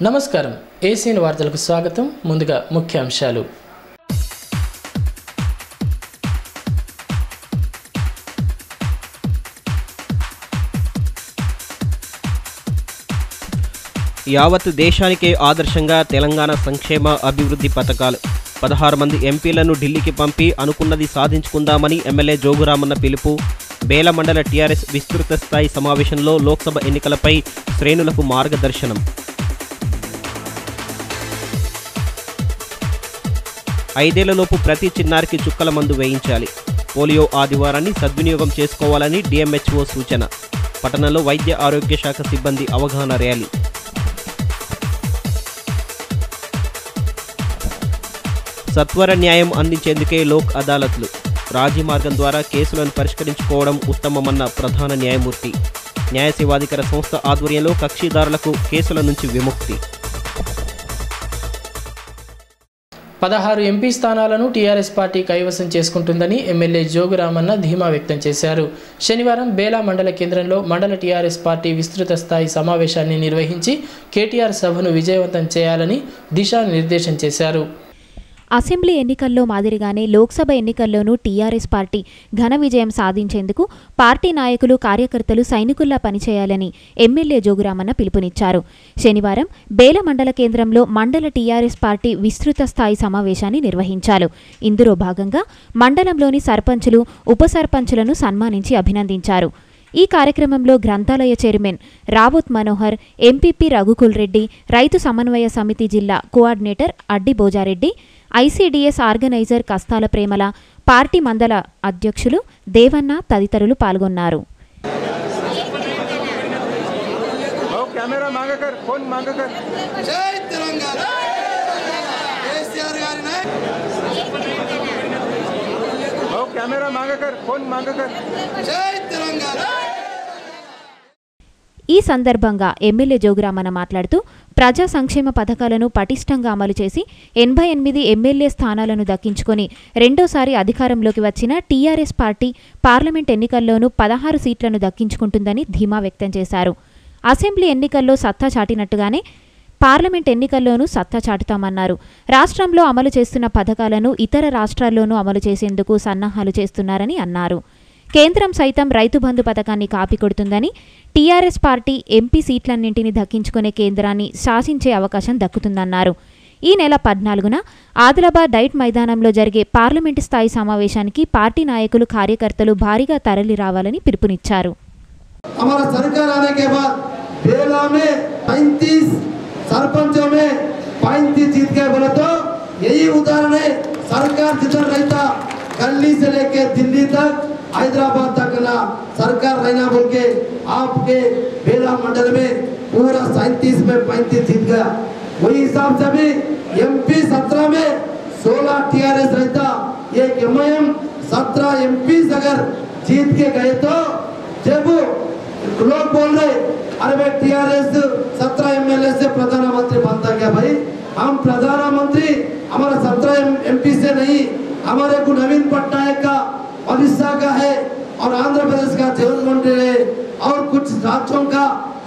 నమస్కారం ఏసీఎన్ వార్తలకు స్వాగతం. ముందుగా ముఖ్యాంశాలు. యావత్ దేశానికే ఆదర్శంగా తెలంగాణ సంక్షేమ అభివృద్ధి పథకాలు. 16 మంది ఎంపీలను ఢిల్లీకి పంపి అనుకున్నది సాధించుకుందామని ఎమ్మెల్యే జోగురామన్న పిలుపు. బేల మండల టీఆర్ఎస్ విస్తృత స్థాయి సమావేశంలో లోక్సభ ఎన్నికలపై శ్రేణులకు మార్గదర్శనం. 5 ఏళ్లలోపు ప్రతి చిన్నారికి చుక్కల మందు వేయించాలి. పోలియో ఆదివారాన్ని సద్వినియోగం చేసుకోవాలని డిఎంహెచ్ఓ సూచన. పట్టణంలో వైద్య ఆరోగ్య శాఖ సిబ్బంది అవగాహన ర్యాలీ. సత్వర న్యాయం అందించేందుకే లోక్ అదాలత్లు. రాజీ మార్గం ద్వారా కేసులను పరిష్కరించుకోవడం ఉత్తమమన్న ప్రధాన న్యాయమూర్తి. న్యాయ సేవాధికార సంస్థ ఆధ్వర్యంలో కక్షిదారులకు కేసుల నుంచి విముక్తి. 16 ఎంపీ స్థానాలను టీఆర్ఎస్ పార్టీ కైవసం చేసుకుంటుందని ఎమ్మెల్యే జోగురామన్న ధీమా వ్యక్తం చేశారు. శనివారం బేలా మండల కేంద్రంలో మండల టీఆర్ఎస్ పార్టీ విస్తృత స్థాయి సమావేశాన్ని నిర్వహించి కేటీఆర్ సభను విజయవంతం చేయాలని దిశానిర్దేశం చేశారు. అసెంబ్లీ ఎన్నికల్లో మాదిరిగానే లోక్సభ ఎన్నికల్లోనూ టీఆర్ఎస్ పార్టీ ఘన విజయం సాధించేందుకు పార్టీ నాయకులు కార్యకర్తలు సైనికుల్లా పనిచేయాలని ఎమ్మెల్యే జోగురామన్న పిలుపునిచ్చారు. శనివారం బేల మండల కేంద్రంలో మండల టీఆర్ఎస్ పార్టీ విస్తృత స్థాయి సమావేశాన్ని నిర్వహించారు. ఇందులో భాగంగా మండలంలోని సర్పంచులు, ఉప సర్పంచులను సన్మానించి అభినందించారు. ఈ కార్యక్రమంలో గ్రంథాలయ చైర్మన్ రావుత్ మనోహర్, ఎంపీపీ రఘుకుల్ రెడ్డి, రైతు సమన్వయ సమితి జిల్లా coordinator Addi Bojareddy, ICDS organiser Kastala Premala, party మండల అధ్యక్షులు దేవన్న తదితరులు పాల్గొన్నారు. ఈ సందర్భంగా ఎమ్మెల్యే జోగురామన్న మాట్లాడుతూ ప్రజా సంక్షేమ పథకాలను పటిష్టంగా అమలు చేసి 88 ఎమ్మెల్యే స్థానాలను దక్కించుకొని రెండోసారి అధికారంలోకి వచ్చిన టీఆర్ఎస్ పార్టీ పార్లమెంట్ ఎన్నికల్లోనూ 16 సీట్లను దక్కించుకుంటుందని ధీమా వ్యక్తం చేశారు. అసెంబ్లీ ఎన్నికల్లో సత్తా చాటినట్టుగానే పార్లమెంట్ ఎన్నికల్లోనూ సత్తా చాటుతామన్నారు. రాష్ట్రంలో అమలు చేస్తున్న పథకాలను ఇతర రాష్ట్రాల్లోనూ అమలు చేసేందుకు సన్నాహాలు చేస్తున్నారని అన్నారు. కేంద్రం సైతం రైతు బంధు పథకాన్ని కాపీకొడుతుందని, టీఆర్ఎస్ పార్టీ ఎంపీ సీట్లన్నింటినీ దక్కించుకునే కేంద్రాన్ని శాసించే అవకాశం దక్కుతుందన్నారు. ఈ నెల 14న ఆదిలాబాద్ డైట్ మైదానంలో జరిగే పార్లమెంటు స్థాయి సమావేశానికి పార్టీ నాయకులు, కార్యకర్తలు భారీగా తరలి రావాలని పిలుపునిచ్చారు. सरपंचों में 35 जीत गए बोले तो यही उदाहरण है. सरकार जिधर रहता गली से लेके दिल्ली तक, हैदराबाद तक ना सरकार रहना बोल के आपके बेला मंडल में पूरा 37 में 35 जीत गया. वही हिसाब से भी एमपी 17 में 16 टीआरएस रहता, एक एमआईएम 17 एमपी अगर जीत के गए तो जब लोग बोल रहे अरे भाई टीआरएस 17 एमएलए से प्रधानमंत्री बनता क्या? भाई हम प्रधानमंत्री हमारा 17 एमपी से नहीं, हमारे को नवीन पटनायक का ओडिशा का है और आंध्र प्रदेश का जगनमोहन रेड्डी है और कुछ राज्यों का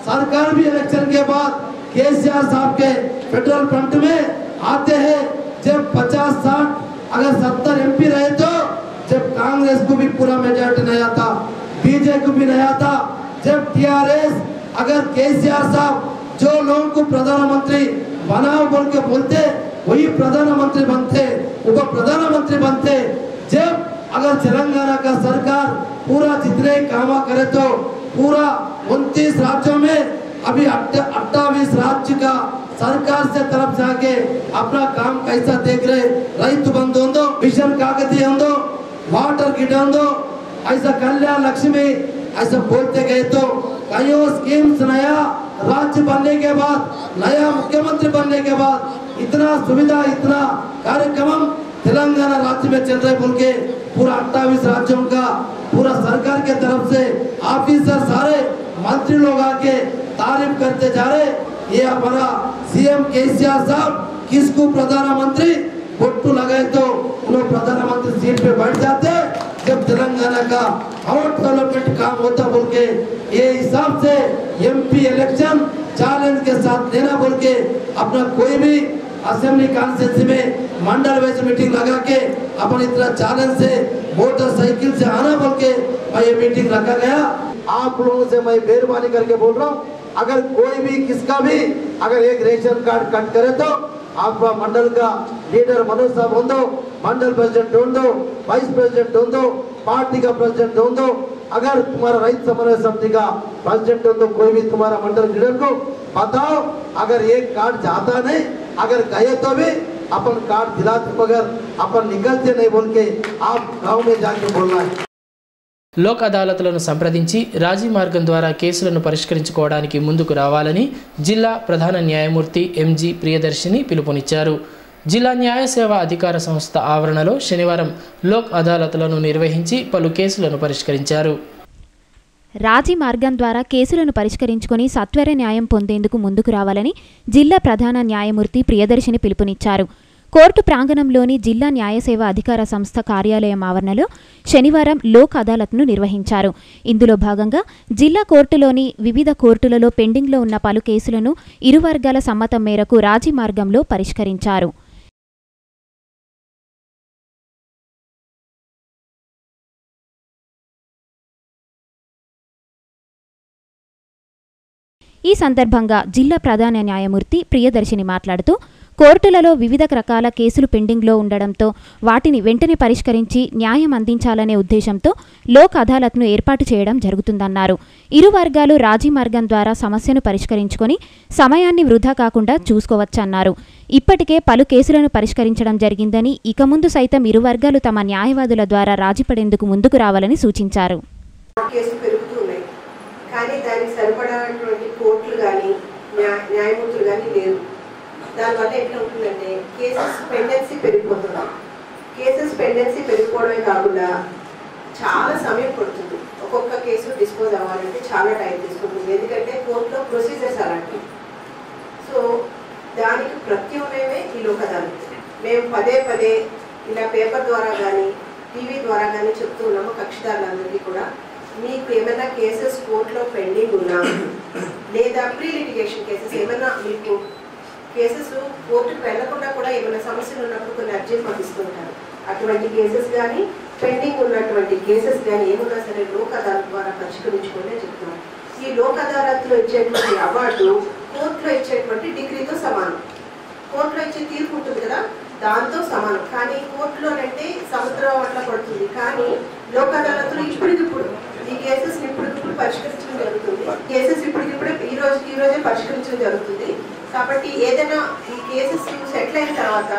सरकार भी इलेक्शन के बाद केसीआर साहब के फेडरल फ्रंट में आते हैं. जब 50-60 अगर 70 एमपी रहे तो जब कांग्रेस को भी पूरा मेजॉरिटी नहीं आता, बीजेपी को भी नहीं आता. जब टीआरएस अगर केसीआर साहब जो लोगों को प्रधानमंत्री बनाओ बोल के बोलते वही प्रधानमंत्री बनते, उप प्रधानमंत्री बनते. जब अगर तेलंगाना का सरकार पूरा जितने काम करे तो पूरा 29 राज्यों में अभी 28 राज्य का सरकार से तरफ जाके अपना काम कैसा देख रहे. रैतु बंधु हो, मिशन काकतीय हो, वाटर गिड हो, ऐसा कल्याण लक्ष्मी ऐसा बोलते गए तो कई स्कीम्स नया राज्य बनने के बाद, नया मुख्यमंत्री बनने के बाद इतना सुविधा, इतना कार्यक्रम तेलंगाना राज्य में चल रहे बोल के पूरा 28 राज्यों का पूरा सरकार के तरफ से ऑफिसर सारे मंत्री लोग आके तारीफ करते जा रहे. ये हमारा सीएम केसीआर साहब किसको प्रधानमंत्री फोटो लगाए तो उन्होंने प्रधानमंत्री सीट पे बैठ जाते. जब तेलंगाना का और डेवलपमेंट काम होता बोल के ये हिसाब से एमपी इलेक्शन चैलेंज के साथ देना बोल के अपना कोई भी असेंबली कॉन्स्टिट्यूंसी में मंडल वाइज मीटिंग लगा के अपन इतना चैलेंज से मोटरसाइकिल से आना बोल के मैं ये मीटिंग रखा गया। आप लोगों से मैं मेहरबानी करके बोल रहा हूँ, अगर कोई भी किसका भी अगर एक रेशन कार्ड कट करे तो आपका मंडल का लीडर मनोज साहब हो दो, मंडल प्रेसिडेंट हो दो, वाइस प्रेसिडेंट हो दो, पार्टी का प्रेसिडेंट हो दो, अगर तुम्हारा रैत समन्वय समिति का प्रेसिडेंट हो तो कोई भी तुम्हारा मंडल लीडर को बताओ। अगर एक कार्ड जाता नहीं, अगर गए तो भी अपन कार्ड दिलाते मगर अपन निकलते नहीं बोल के आप गाँव में जाके बोलना है। లోక్ అదాలత్లను సంప్రదించి రాజీ మార్గం ద్వారా కేసులను పరిష్కరించుకోవడానికి ముందుకు రావాలని జిల్లా ప్రధాన న్యాయమూర్తి ఎంజీ ప్రియదర్శిని పిలుపునిచ్చారు. జిల్లా న్యాయ సేవా అధికార సంస్థ ఆవరణలో శనివారం లోక్ అదాలత్లను నిర్వహించి పలు కేసులను పరిష్కరించారు. రాజీ మార్గం ద్వారా కేసులను పరిష్కరించుకొని సత్వర న్యాయం పొందేందుకు ముందుకు రావాలని జిల్లా ప్రధాన న్యాయమూర్తి ప్రియదర్శిని పిలుపునిచ్చారు. కోర్టు ప్రాంగణంలోని జిల్లా న్యాయసేవ అధికార సంస్థ కార్యాలయం ఆవరణలో శనివారం లోక్ అదాలత్ను నిర్వహించారు. ఇందులో భాగంగా జిల్లా కోర్టులోని వివిధ కోర్టులలో పెండింగ్లో ఉన్న పలు కేసులను ఇరు వర్గాల సమ్మతం మేరకు రాజీ మార్గంలో పరిష్కరించారు. ఈ సందర్భంగా జిల్లా ప్రధాన న్యాయమూర్తి ప్రియదర్శిని మాట్లాడుతూ కోర్టులలో వివిధ రకాల కేసులు పెండింగ్లో ఉండడంతో వాటిని వెంటనే పరిష్కరించి న్యాయం అందించాలనే ఉద్దేశంతో లోక్ అదాలత్ను ఏర్పాటు చేయడం జరుగుతుందన్నారు. ఇరు వర్గాలు రాజీ మార్గం ద్వారా సమస్యను పరిష్కరించుకొని సమయాన్ని వృధా కాకుండా చూసుకోవచ్చన్నారు. ఇప్పటికే పలు కేసులను పరిష్కరించడం జరిగిందని ఇక ముందు సైతం ఇరు వర్గాలు తమ న్యాయవాదుల ద్వారా రాజీ పడేందుకు ముందుకు రావాలని సూచించారు. కానీ దానికి సరిపడాటువంటి కోర్టులు కానీ న్యాయమూర్తులు కానీ లేరు. దానివల్ల ఎట్లా ఉంటుందంటే కేసెస్ పెండెన్సీ పెరిగిపోతుంది. కేసెస్ పెండెన్సీ పెరిగిపోవడమే కాకుండా చాలా సమయం పడుతుంది. ఒక్కొక్క కేసు డిస్పోజ్ అవ్వాలంటే చాలా టైం తీసుకుంటుంది. ఎందుకంటే కోర్టులో ప్రొసీజర్స్ అలాంటివి. సో దానికి ప్రత్యామ్నాయమే ఈ లోక్ అదాలత్. మేము పదే పదే ఇలా పేపర్ ద్వారా కానీ టీవీ ద్వారా కానీ చెప్తూ ఉన్నాము కక్షిదారులందరికీ కూడా, మీకు ఏమైనా కేసెస్ కోర్టులో పెండింగ్ ఉన్నా లేదా ప్రీ లిటిగేషన్ కేసెస్ ఏమైనా మీకు కేసెస్ కోర్టుకు వెళ్లకుండా కూడా ఏమైనా సమస్యలు ఉన్నప్పుడు కొన్ని అర్జీలు పంపిస్తుంటారు. అటువంటి కేసెస్ కానీ పెండింగ్ ఉన్నటువంటి కేసెస్ కానీ ఏమున్నా సరే లోక్ అదాలత్ ద్వారా పరిష్కరించుకునే చెప్తున్నాం. ఈ లోక్ అదాలత్లో ఇచ్చేటువంటి అవార్డు కోర్టులో ఇచ్చేటువంటి డిగ్రీతో సమానం. కోర్టులో ఇచ్చే తీర్పు ఉంటుంది కదా, దాంతో సమానం. కానీ కోర్టులోనంటే సముద్రం అట్లా పడుతుంది. కానీ లోక్ అదాలత్లో ఇప్పటికిప్పుడు ఈ కేసెస్ ఇప్పటికిప్పుడు పరిష్కరించడం జరుగుతుంది. కేసెస్ ఇప్పటికిప్పుడే ఈ రోజే పరిష్కరించడం జరుగుతుంది. కాబట్టి ఏదైనా ఈ కేసెస్ సెటిల్ అయిన తర్వాత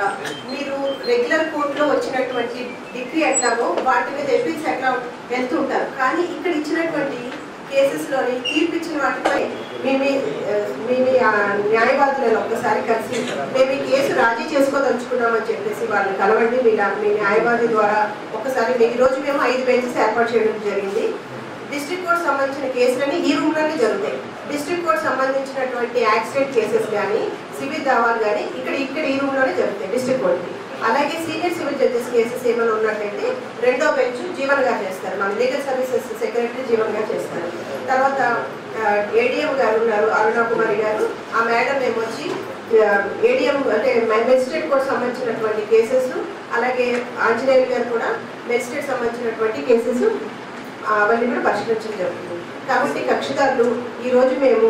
మీరు రెగ్యులర్ కోర్టులో వచ్చినటువంటి డిగ్రీ ఎట్లాగో వాటి మీద ఎఫీల్స్ ఎట్లా వెళ్తుంటారు. కానీ ఇక్కడ ఇచ్చినటువంటి కేసెస్లోని తీర్పు ఇచ్చిన వాటిపై మేము న్యాయవాదులను ఒక్కసారి కలిసి మేము ఈ కేసు రాజీ చేసుకోదలుచుకున్నామని చెప్పేసి వాళ్ళని కలవండి. మీ న్యాయవాది ద్వారా ఒకసారి ఈరోజు మేము 5 బెంచెస్ ఏర్పాటు చేయడం జరిగింది. డిస్ట్రిక్ట్ కోర్టు సంబంధించిన కేసులన్నీ ఈ రూమ్లోనే జరుగుతాయి. డిస్ట్రిక్ట్ కోర్టు సంబంధించినటువంటి యాక్సిడెంట్ కేసెస్ కానీ సివిల్ దావాలు కానీ ఇక్కడ ఈ రూమ్లోనే జరుగుతాయి డిస్ట్రిక్ట్ కోర్టుకి. అలాగే సీనియర్ సివిల్ జడ్జెస్ కేసెస్ ఏమైనా ఉన్నట్లయితే 2వ బెంచ్ జీవన్ గారు చేస్తారు. మన లీగల్ సర్వీసెస్ సెక్రటరీ జీవన్ గారు చేస్తారు. తర్వాత ఏడీఎం గారు ఉన్నారు అరుణా కుమారి గారు, ఆ మేడం మేము వచ్చి ఏడీఎం అంటే మెజిస్ట్రేట్ కోర్టు సంబంధించినటువంటి కేసెస్, అలాగే ఆంజనేయులు గారు కూడా మెజిస్ట్రేట్ సంబంధించినటువంటి కేసెస్ అవన్నీ కూడా పరిష్కరించడం జరుగుతుంది. కాబట్టి కక్షిదారులు ఈరోజు మేము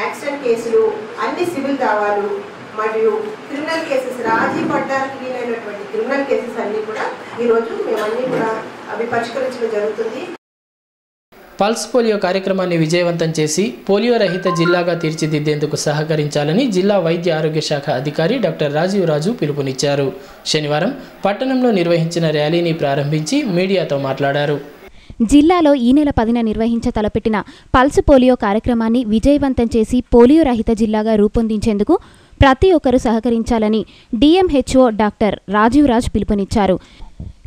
యాక్సిడెంట్ కేసులు, అన్ని సివిల్ దావాలు మరియు క్రిమినల్ కేసెస్, రాజీ పడ్డానికి వీలైనటువంటి క్రిమినల్ కేసెస్ అన్నీ కూడా ఈరోజు మేమన్నీ కూడా అవి పరిష్కరించడం జరుగుతుంది. పల్స్ పోలియో కార్యక్రమాన్ని విజయవంతం చేసి పోలియో రహిత జిల్లాగా తీర్చిదిద్దేందుకు సహకరించాలని జిల్లా వైద్య ఆరోగ్య శాఖ అధికారి డాక్టర్ రాజీవ్ రాజు పిలుపునిచ్చారు. శనివారం పట్టణంలో నిర్వహించిన ర్యాలీని ప్రారంభించి మీడియాతో మాట్లాడారు. జిల్లాలో ఈ నెల 10న నిర్వహించ తలపెట్టిన పల్స్ పోలియో కార్యక్రమాన్ని విజయవంతం చేసి పోలియో రహిత జిల్లాగా రూపొందించేందుకు ప్రతి ఒక్కరూ సహకరించాలని డిఎంహెచ్ఓ డాక్టర్ రాజీవ్ రాజ్ పిలుపునిచ్చారు.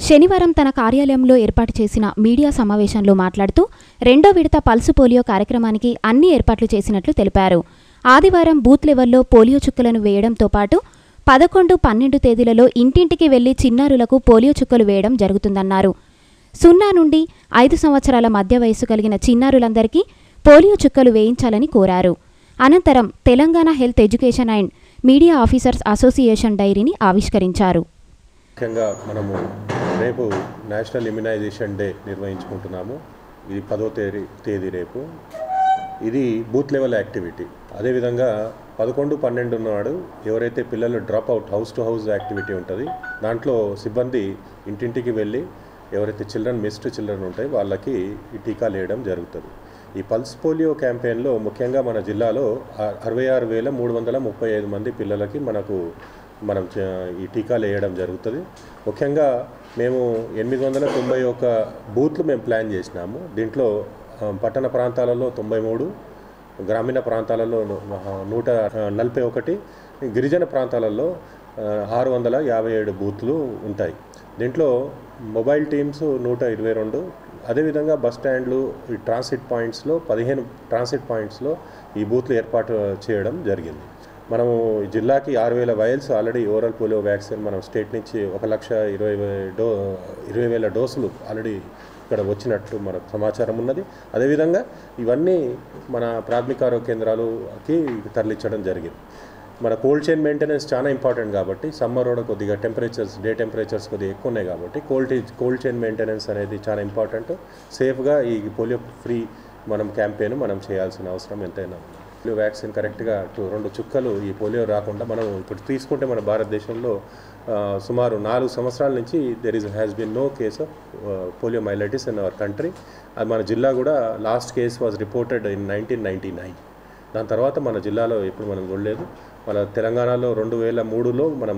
శనివారం తన కార్యాలయంలో ఏర్పాటు చేసిన మీడియా సమావేశంలో మాట్లాడుతూ 2వ విడత పల్సు పోలియో కార్యక్రమానికి అన్ని ఏర్పాట్లు చేసినట్లు తెలిపారు. ఆదివారం బూత్ లెవెల్లో పోలియో చుక్కలను వేయడంతో పాటు 11, 12 తేదీలలో ఇంటింటికి వెళ్లి చిన్నారులకు పోలియో చుక్కలు వేయడం జరుగుతుందన్నారు. 0 నుండి 5 సంవత్సరాల మధ్య వయసు కలిగిన చిన్నారులందరికీ పోలియో చుక్కలు వేయించాలని కోరారు. అనంతరం Telangana health education and media officers association డైరీని ఆవిష్కరించారు. ముఖ్యంగా మనము రేపు నేషనల్ ఇమ్యునైజేషన్ డే నిర్వహించుకుంటున్నాము. ఇది 10వ తేదీ రేపు. ఇది బూత్ లెవెల్ యాక్టివిటీ. అదేవిధంగా 11, 12 నాడు ఎవరైతే పిల్లలు drop out house to house activity ఉంటుంది, దాంట్లో సిబ్బంది ఇంటింటికి వెళ్ళి ఎవరైతే మిస్డ్ చిల్డ్రన్ ఉంటాయి వాళ్ళకి ఈ టీకాలు వేయడం జరుగుతుంది. ఈ పల్స్ పోలియో క్యాంపెయిన్లో ముఖ్యంగా మన జిల్లాలో 66,335 మంది పిల్లలకి మనం ఈ టీకాలు వేయడం జరుగుతుంది. ముఖ్యంగా మేము 891 బూత్లు మేము ప్లాన్ చేసినాము. దీంట్లో పట్టణ ప్రాంతాలలో 93, గ్రామీణ ప్రాంతాలలో 141, గిరిజన ప్రాంతాలలో 657 బూత్లు ఉంటాయి. దీంట్లో మొబైల్ టీమ్స్ 122, అదేవిధంగా బస్ స్టాండ్లు, ఈ ట్రాన్సిట్ పాయింట్స్లో 15 ట్రాన్సిట్ పాయింట్స్లో ఈ బూత్లు ఏర్పాటు చేయడం జరిగింది. మనము జిల్లాకి 6,000 వయల్స్ ఆల్రెడీ ఓరల్ పోలియో వ్యాక్సిన్ మనం స్టేట్ నుంచి 1,20,000 డోసులు ఆల్రెడీ ఇక్కడ వచ్చినట్టు మనకు సమాచారం ఉన్నది. అదేవిధంగా ఇవన్నీ మన ప్రాథమిక ఆరోగ్య కేంద్రాలకి తరలించడం జరిగింది. మన కోల్డ్ చైన్ మెయింటెనెన్స్ చాలా ఇంపార్టెంట్ కాబట్టి సమ్మర్ కూడా కొద్దిగా డే టెంపరేచర్స్ కొద్దిగా ఎక్కువ ఉన్నాయి కాబట్టి కోల్డ్ చైన్ మెయింటెనెన్స్ అనేది చాలా ఇంపార్టెంట్. సేఫ్గా ఈ పోలియో ఫ్రీ మనం క్యాంపెయిన్ మనం చేయాల్సిన అవసరం ఎంతైనా ఉంది. పోలియో వ్యాక్సిన్ కరెక్ట్గా 2 చుక్కలు ఈ పోలియో రాకుండా మనం ఇప్పుడు తీసుకుంటే మన భారతదేశంలో సుమారు 4 సంవత్సరాల నుంచి has been no case of poliomyelitis in our country. అది మన జిల్లా కూడా last case was reported in 1999. దాని తర్వాత మన జిల్లాలో ఎప్పుడు మనం చూడలేదు. మన తెలంగాణలో 2003లో మనం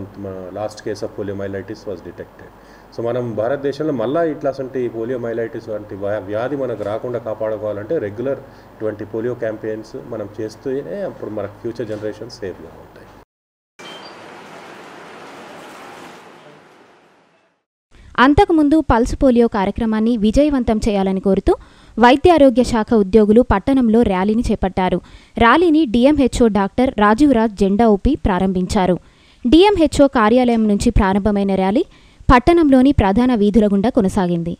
last case of poliomyelitis was detected. So మనం భారతదేశంలో మళ్ళీ ఇట్లాంటి పోలియోమైలైటిస్ వంటి వ్యాధి మనకు రాకుండా కాపాడుకోవాలంటే రెగ్యులర్ ఇటువంటి పోలియో క్యాంపెయిన్స్ మనం చేస్తూనే అప్పుడు మనకు ఫ్యూచర్ జనరేషన్ సేఫ్గా ఉంటాయి. అంతకుముందు పల్స్ పోలియో కార్యక్రమాన్ని విజయవంతం చేయాలని కోరుతూ వైద్య ఆరోగ్య శాఖ ఉద్యోగులు పట్టణంలో ర్యాలీని చేపట్టారు. ర్యాలీని డిఎంహెచ్ఓ డాక్టర్ రాజీవ్ రాజ్ జెండా ఊపి ప్రారంభించారు. డిఎంహెచ్ఓ కార్యాలయం నుంచి ప్రారంభమైన ర్యాలీ పట్టణంలోని ప్రధాన వీధుల గుండా కొనసాగింది.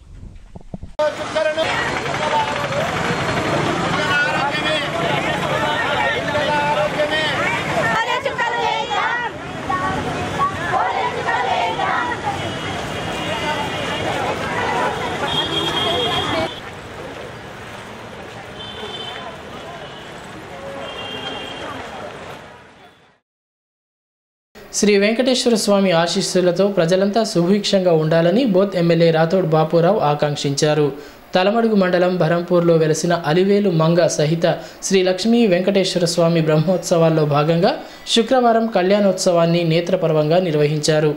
శ్రీ వెంకటేశ్వర స్వామి ఆశీస్సులతో ప్రజలంతా సుభిక్షంగా ఉండాలని బోత్ ఎమ్మెల్యే రాథోడ్ బాపురావు ఆకాంక్షించారు. తలమడుగు మండలం బరంపూర్లో వెలసిన అలివేలు మంగ సహిత శ్రీ లక్ష్మీ వెంకటేశ్వర స్వామి బ్రహ్మోత్సవాల్లో భాగంగా శుక్రవారం కళ్యాణోత్సవాన్ని నేత్రపర్వంగా నిర్వహించారు.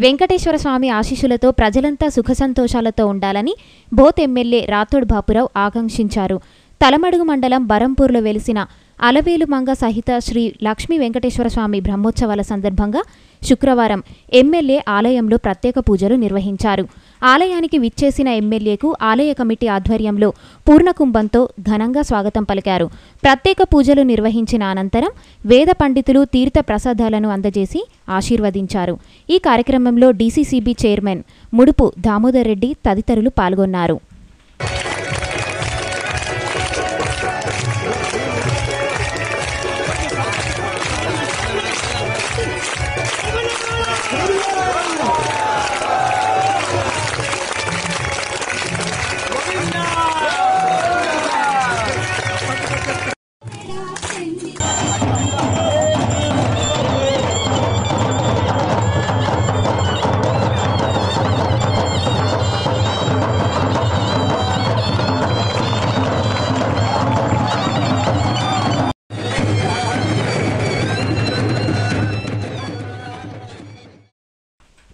వెంకటేశ్వర స్వామి ఆశీస్సులతో ప్రజలంతా సుఖ సంతోషాలతో ఉండాలని బోత్ ఎమ్మెల్యే రాథోడ్ బాపురావు ఆకాంక్షించారు. తలమడుగు మండలం బరంపూర్లో వెలిసిన అలవేలు మంగ సహిత శ్రీ లక్ష్మీ వెంకటేశ్వర స్వామి బ్రహ్మోత్సవాల సందర్భంగా శుక్రవారం ఎమ్మెల్యే ఆలయంలో ప్రత్యేక పూజలు నిర్వహించారు. ఆలయానికి విచ్చేసిన ఎమ్మెల్యేకు ఆలయ కమిటీ ఆధ్వర్యంలో పూర్ణకుంభంతో ఘనంగా స్వాగతం పలికారు. ప్రత్యేక పూజలు నిర్వహించిన అనంతరం వేద పండితులు తీర్థ ప్రసాదాలను అందజేసి ఆశీర్వదించారు. ఈ కార్యక్రమంలో డీసీసీబీ చైర్మన్ ముడుపు దామోదర్ రెడ్డి తదితరులు పాల్గొన్నారు.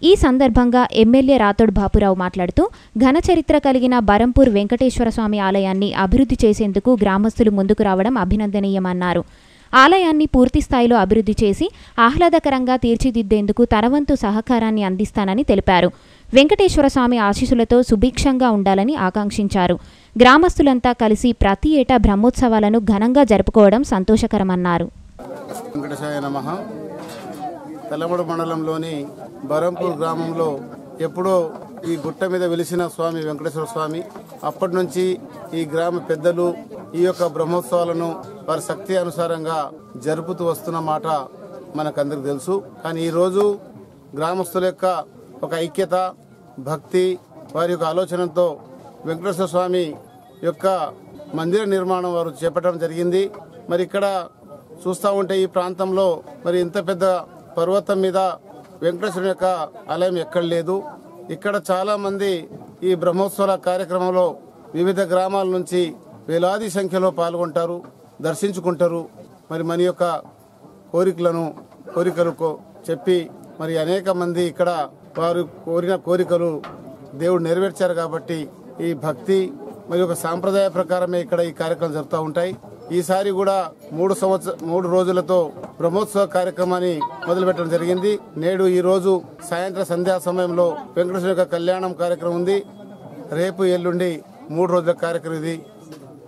ఈ సందర్భంగా ఎమ్మెల్యే రాథోడ్ బాపురావు మాట్లాడుతూ ఘన చరిత్ర కలిగిన బరంపూర్ వెంకటేశ్వర స్వామి ఆలయాన్ని అభివృద్ధి చేసేందుకు గ్రామస్తులు ముందుకు రావడం అభినందనీయమన్నారు. ఆలయాన్ని పూర్తి స్థాయిలో అభివృద్ధి చేసి ఆహ్లాదకరంగా తీర్చిదిద్దేందుకు తనవంతు సహకారాన్ని అందిస్తానని తెలిపారు. వెంకటేశ్వర స్వామి ఆశీస్సులతో సుభిక్షంగా ఉండాలని ఆకాంక్షించారు. గ్రామస్తులంతా కలిసి ప్రతి ఏటా బ్రహ్మోత్సవాలను ఘనంగా జరుపుకోవడం సంతోషకరమన్నారు. తలమడు మండలంలోని బరంపూర్ గ్రామంలో ఎప్పుడో ఈ గుట్ట మీద వెలిసిన స్వామి వెంకటేశ్వర స్వామి, అప్పటి నుంచి ఈ గ్రామ పెద్దలు ఈ యొక్క బ్రహ్మోత్సవాలను వారి శక్తి అనుసారంగా జరుపుతూ వస్తున్న మాట మనకందరికి తెలుసు. కానీ ఈరోజు గ్రామస్తుల యొక్క ఒక ఐక్యత, భక్తి, వారి యొక్క ఆలోచనతో వెంకటేశ్వర స్వామి యొక్క మందిర నిర్మాణం వారు చేపట్టడం జరిగింది. మరి ఇక్కడ చూస్తూ ఉంటే ఈ ప్రాంతంలో మరి ఇంత పెద్ద పర్వతం మీద వెంకటేశ్వరుని యొక్క ఆలయం ఎక్కడ లేదు. ఇక్కడ చాలా మంది ఈ బ్రహ్మోత్సవాల కార్యక్రమంలో వివిధ గ్రామాల నుంచి వేలాది సంఖ్యలో పాల్గొంటారు, దర్శించుకుంటారు. మరి మన యొక్క కోరికలు చెప్పి మరి అనేక మంది ఇక్కడ వారు కోరిన కోరికలు దేవుడు నెరవేర్చారు. కాబట్టి ఈ భక్తి మరి ఒక సాంప్రదాయ ప్రకారమే ఇక్కడ ఈ కార్యక్రమాలు జరుగుతూ ఉంటాయి. ఈసారి కూడా 3 రోజులతో బ్రహ్మోత్సవ కార్యక్రమాన్ని మొదలుపెట్టడం జరిగింది. నేడు ఈ రోజు సాయంత్రం సంధ్యా సమయంలో వెంకటేశ్వర యొక్క కళ్యాణం కార్యక్రమం ఉంది. రేపు ఎల్లుండి 3 రోజుల కార్యక్రమం ఇది.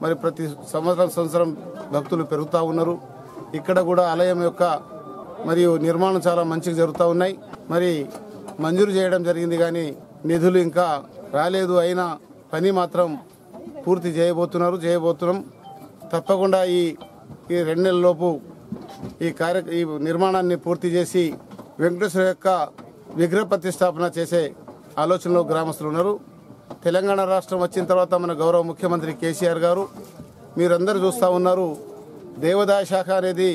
మరి ప్రతి సంవత్సరం భక్తులు పెరుగుతూ ఉన్నారు. ఇక్కడ కూడా ఆలయం యొక్క మరియు నిర్మాణం చాలా మంచిగా జరుగుతూ ఉన్నాయి. మరి మంజూరు చేయడం జరిగింది కానీ నిధులు ఇంకా రాలేదు. అయినా పని మాత్రం పూర్తి చేయబోతున్నాం. తప్పకుండా ఈ 2 నెలలలోపు ఈ నిర్మాణాన్ని పూర్తి చేసి వెంకటేశ్వర యొక్క విగ్రహ ప్రతిష్టాపన చేసే ఆలోచనలో గ్రామస్తులు ఉన్నారు. తెలంగాణ రాష్ట్రం వచ్చిన తర్వాత మన గౌరవ ముఖ్యమంత్రి కేసీఆర్ గారు మీరందరూ చూస్తూ ఉన్నారు. దేవాదాయ శాఖ అనేది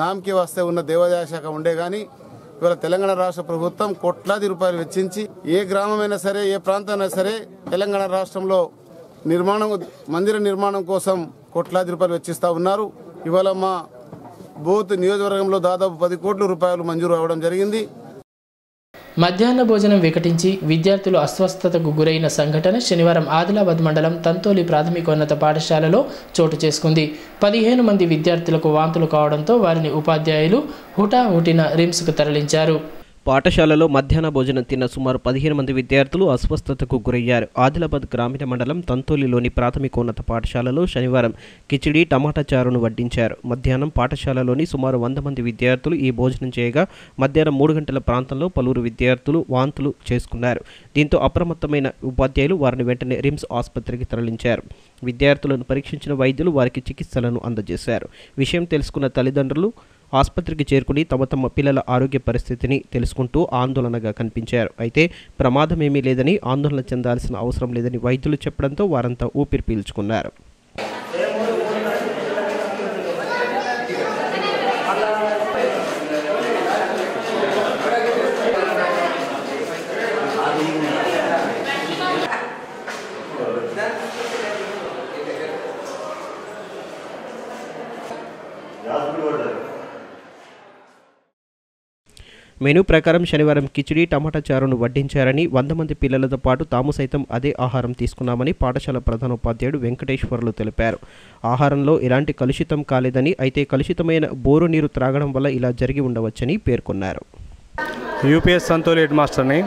నామకి వస్తే ఉన్న దేవాదాయ శాఖ ఉండే కానీ ఇవాళ తెలంగాణ రాష్ట్ర ప్రభుత్వం కోట్లాది రూపాయలు వెచ్చించి ఏ గ్రామమైనా సరే, ఏ ప్రాంతమైనా సరే తెలంగాణ రాష్ట్రంలో మందిర నిర్మాణం కోసం కోట్లాది రూపాయలు వెచ్చిస్తూ ఉన్నారు. ఇవాళ మా బోత్ నియోజకవర్గంలో దాదాపు 10 కోట్ల రూపాయలు మంజూరు అవ్వడం జరిగింది. మధ్యాహ్న భోజనం వికటించి విద్యార్థులు అస్వస్థతకు గురైన సంఘటన శనివారం ఆదిలాబాద్ మండలం తంతోలి ప్రాథమికోన్నత పాఠశాలలో చోటు చేసుకుంది. 15 మంది విద్యార్థులకు వాంతులు కావడంతో వారిని ఉపాధ్యాయులు హుటాహుటిన రిమ్స్కు తరలించారు. పాఠశాలలో మధ్యాహ్న భోజనం తిన్న సుమారు 15 మంది విద్యార్థులు అస్వస్థతకు గురయ్యారు. ఆదిలాబాద్ గ్రామీణ మండలం తంతోలిలోని ప్రాథమికోన్నత పాఠశాలలో శనివారం కిచిడి టమాటా చారును వడ్డించారు. మధ్యాహ్నం పాఠశాలలోని సుమారు 100 మంది విద్యార్థులు ఈ భోజనం చేయగా మధ్యాహ్నం 3 గంటల ప్రాంతంలో పలువురు విద్యార్థులు వాంతులు చేసుకున్నారు. దీంతో అప్రమత్తమైన ఉపాధ్యాయులు వారిని వెంటనే రిమ్స్ ఆసుపత్రికి తరలించారు. విద్యార్థులను పరీక్షించిన వైద్యులు వారికి చికిత్సలను అందజేశారు. విషయం తెలుసుకున్న తల్లిదండ్రులు ఆసుపత్రికి చేరుకుని తమ పిల్లల ఆరోగ్య పరిస్థితిని తెలుసుకుంటూ ఆందోళనగా కనిపించారు. అయితే ప్రమాదమేమీ లేదని, ఆందోళన చెందాల్సిన అవసరం లేదని వైద్యులు చెప్పడంతో వారంతా ఊపిరి పీల్చుకున్నారు. మెనూ ప్రకారం శనివారం కిచిడి టమాటా చారును వడ్డించారని, 100 మంది పిల్లలతో పాటు తాము సైతం అదే ఆహారం తీసుకున్నామని పాఠశాల ప్రధానోపాధ్యాయుడు వెంకటేశ్వర్లు తెలిపారు. ఆహారంలో ఎలాంటి కలుషితం కాలేదని, అయితే కలుషితమైన బోరు నీరు త్రాగడం వల్ల ఇలా జరిగి ఉండవచ్చని పేర్కొన్నారు. యూపీఎస్ సంతోలి హెడ్ మాస్టర్ని.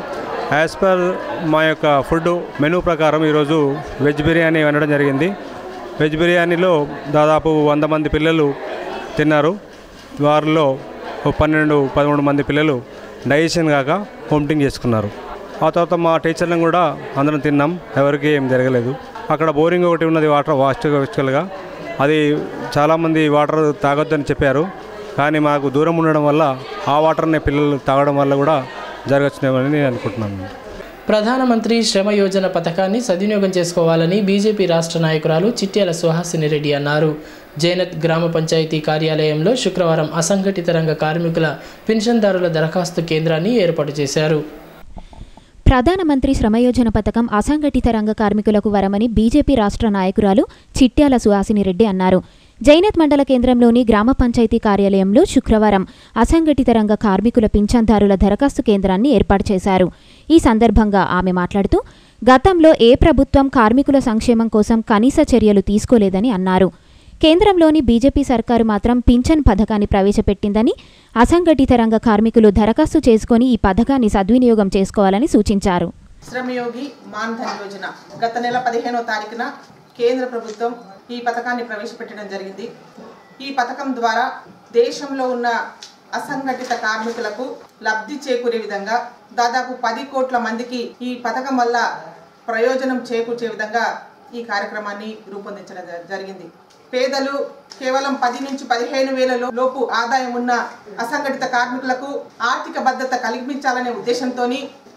యాజ్ పర్ మా యొక్క ఫుడ్ మెనూ ప్రకారం ఈరోజు వెజ్ బిర్యానీ వండడం జరిగింది. వెజ్ బిర్యానీలో దాదాపు 100 మంది పిల్లలు తిన్నారు. వారిలో 12-13 మంది పిల్లలు డైజెషన్ కాక వామిటింగ్ చేసుకున్నారు. ఆ తర్వాత మా టీచర్లను కూడా అందరం తిన్నాం, ఎవరికి ఏం జరగలేదు. అక్కడ బోరింగ్ ఒకటి ఉన్నది, వాటర్ వాస్ట్గా అది చాలామంది వాటర్ తాగొద్దని చెప్పారు. కానీ మాకు దూరం ఉండడం వల్ల ఆ వాటర్ని పిల్లలు తాగడం వల్ల కూడా జరగచ్చునేమని నేను అనుకుంటున్నాను. ప్రధానమంత్రి శ్రమ యోజన పథకాన్ని సద్వినియోగం చేసుకోవాలని బీజేపీ రాష్ట్ర నాయకురాలు చిట్యాల సుహాసిని రెడ్డి అన్నారు. జైనత్ గ్రామ పంచాయతీ కార్యాలయంలో శుక్రవారం అసంఘటిత రంగ కార్మికుల పెన్షన్దారుల దరఖాస్తు కేంద్రాన్ని ఏర్పాటు చేశారు. ప్రధానమంత్రి శ్రమయోజన పథకం అసంఘటిత రంగ కార్మికులకు వరమని బీజేపీ రాష్ట్ర నాయకురాలు చిట్యాల సుహాసిని రెడ్డి అన్నారు. జైనత్ మండల కేంద్రంలోని గ్రామ పంచాయతీ కార్యాలయంలో శుక్రవారం అసంఘటిత రంగ కార్మికుల పింఛన్దారుల దరఖాస్తు కేంద్రాన్ని ఏర్పాటు చేశారు. ఈ సందర్భంగా ఆమె మాట్లాడుతూ గతంలో ఏ ప్రభుత్వం కార్మికుల సంక్షేమం కోసం కనీస చర్యలు తీసుకోలేదని అన్నారు. కేంద్రంలోని బీజేపీ సర్కారు మాత్రం పింఛన్ పథకాన్ని ప్రవేశపెట్టిందని, అసంఘటిత రంగ కార్మికులు దరఖాస్తు చేసుకుని ఈ పథకాన్ని సద్వినియోగం చేసుకోవాలని సూచించారు. శ్రమయోగి మాన్ధన్ యోజన గత నెల 15వ తారీఖున కేంద్ర ప్రభుత్వం ఈ పథకాన్ని ప్రవేశపెట్టడం జరిగింది. ఈ పథకం ద్వారా దేశంలో ఉన్న అసంఘటిత కార్మికులకు లబ్ధి చేకూరే విధంగా దాదాపు 10 కోట్ల మందికి ఈ పథకం వల్ల ప్రయోజనం చేకూర్చే విధంగా ఈ కార్యక్రమాన్ని రూపొందించడం జరిగింది. పేదలు కేవలం 10 నుంచి 15,000 లోపు ఆదాయం ఉన్న అసంఘటిత కార్మికులకు ఆర్థిక భద్రత కల్పించాలనే ఉద్దేశంతో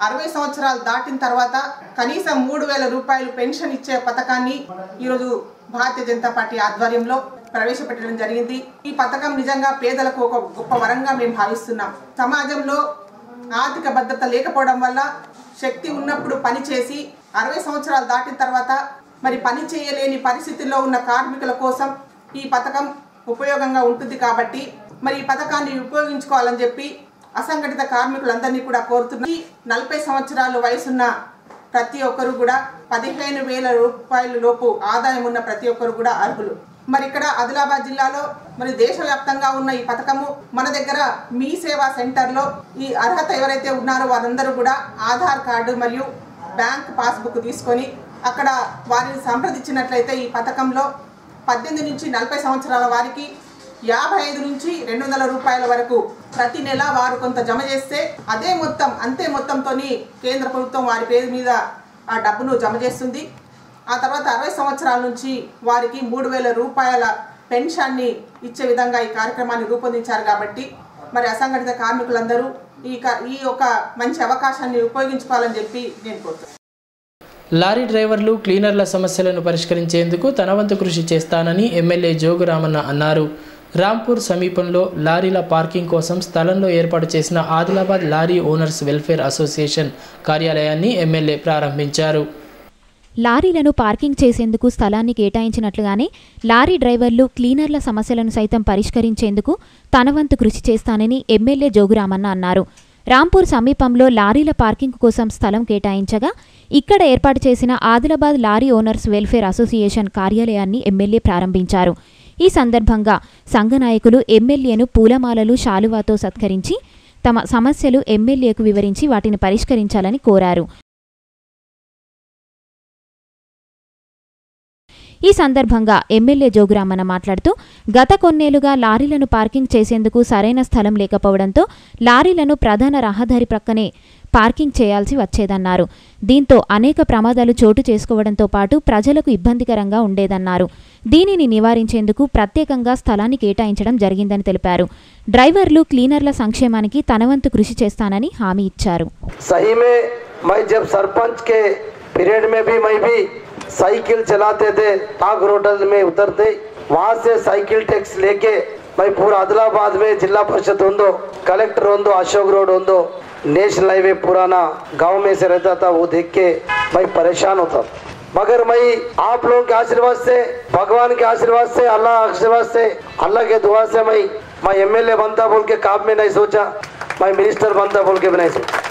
60 సంవత్సరాలు దాటిన తర్వాత కనీసం 3,000 రూపాయలు పెన్షన్ ఇచ్చే పథకాన్ని ఈరోజు భారతీయ జనతా పార్టీ ఆధ్వర్యంలో ప్రవేశపెట్టడం జరిగింది. ఈ పథకం నిజంగా పేదలకు ఒక గొప్ప వరంగా మేము భావిస్తున్నాం. సమాజంలో ఆర్థిక భద్రత లేకపోవడం వల్ల శక్తి ఉన్నప్పుడు పని చేసి 60 సంవత్సరాలు దాటిన తర్వాత మరి పని చేయలేని పరిస్థితుల్లో ఉన్న కార్మికుల కోసం ఈ పథకం ఉపయోగంగా ఉంటుంది. కాబట్టి మరి ఈ పథకాన్ని ఉపయోగించుకోవాలని చెప్పి అసంఘటిత కార్మికులందరినీ కూడా కోరుతున్నాం. 40 సంవత్సరాల వయసున్న ప్రతి ఒక్కరు కూడా 15,000 రూపాయల లోపు ఆదాయం ఉన్న ప్రతి ఒక్కరు కూడా అర్హులు. మరి ఇక్కడ ఆదిలాబాద్ జిల్లాలో మరి దేశవ్యాప్తంగా ఉన్న ఈ పథకము మన దగ్గర మీ సేవా సెంటర్లో ఈ అర్హత ఎవరైతే ఉన్నారో వారందరూ కూడా ఆధార్ కార్డు మరియు బ్యాంక్ పాస్బుక్ తీసుకొని అక్కడ వారిని సంప్రదించినట్లయితే ఈ పథకంలో 18 నుంచి 40 సంవత్సరాల వారికి 55 నుంచి 200 రూపాయల వరకు ప్రతి నెల వారు కొంత జమ చేస్తే అంతే మొత్తంతో కేంద్ర ప్రభుత్వం వారి పేరు మీద ఆ డబ్బును జమ చేస్తుంది. ఆ తర్వాత 60 సంవత్సరాల నుంచి వారికి 3,000 రూపాయల పెన్షన్ని ఇచ్చే విధంగా ఈ కార్యక్రమాన్ని రూపొందించారు. కాబట్టి మరి అసంఘటిత కార్మికులందరూ ఈ ఒక మంచి అవకాశాన్ని ఉపయోగించుకోవాలని చెప్పి నేను కోరుతున్నాను. లారీ డ్రైవర్లు క్లీనర్ల సమస్యలను పరిష్కరించేందుకు తన వంతు కృషి చేస్తానని ఎమ్మెల్యే జోగురామన్న అన్నారు. రాంపూర్ సమీపంలో లారీల పార్కింగ్ కోసం స్థలంలో ఏర్పాటు చేసిన Adilabad lorry owners welfare association కార్యాలయాన్ని ఎమ్మెల్యే ప్రారంభించారు. లారీలను పార్కింగ్ చేసేందుకు స్థలాన్ని కేటాయించినట్లుగానే లారీ డ్రైవర్లు క్లీనర్ల సమస్యలను సైతం పరిష్కరించేందుకు తన వంతు కృషి చేస్తానని ఎమ్మెల్యే జోగురామన్న అన్నారు. రాంపూర్ సమీపంలో లారీల పార్కింగ్ కోసం స్థలం కేటాయించగా ఇక్కడ ఏర్పాటు చేసిన Adilabad lorry owners welfare association కార్యాలయాన్ని ఎమ్మెల్యే ప్రారంభించారు. ఈ సందర్భంగా సంఘ నాయకులు ఎమ్మెల్యేను పూలమాలలు శాలువాతో సత్కరించి తమ సమస్యలు ఎమ్మెల్యేకు వివరించి వాటిని పరిష్కరించాలని కోరారు. ఈ సందర్భంగా ఎమ్మెల్యే జోగురామన్న మాట్లాడుతూ గత కొన్నేళ్లుగా లారీలను పార్కింగ్ చేసేందుకు సరైన స్థలం లేకపోవడంతో లారీలను ప్రధాన రహదారి ప్రక్కనే పార్కింగ్ చేయాల్సి వచ్చేదన్నారు. దీంతో అనేక ప్రమాదాలు చోటు చేసుకోవడంతో పాటు ప్రజలకు ఇబ్బందికరంగా ఉండేదన్నారు. దీనిని నివారించేందుకు ప్రత్యేకంగా స్థలాన్ని కేటాయించడం జరిగిందని తెలిపారు. డ్రైవర్లు క్లీనర్ల సంక్షేమానికి తన వంతు కృషి చేస్తానని హామీ ఇచ్చారు. साइकिल चलाते थे, पाक होटल में उतरते, वहाँ से साइकिल टैक्स लेके मैं पूरा आदिलाबाद में जिला परिषद होंदो, कलेक्टर होंदो, अशोक रोड होंदो, नेशनल हाईवे पुराना गांव में से रहता था, वो देख के मैं परेशान होता. मगर मैं आप लोगों के आशीर्वाद से, भगवान के आशीर्वाद से, अल्लाह के आशीर्वाद से, अल्लाह के दुआ से मैं एमएलए बनता बोल के काम में नहीं सोचा, मैं मिनिस्टर बनता बोल के भी नहीं सोचा.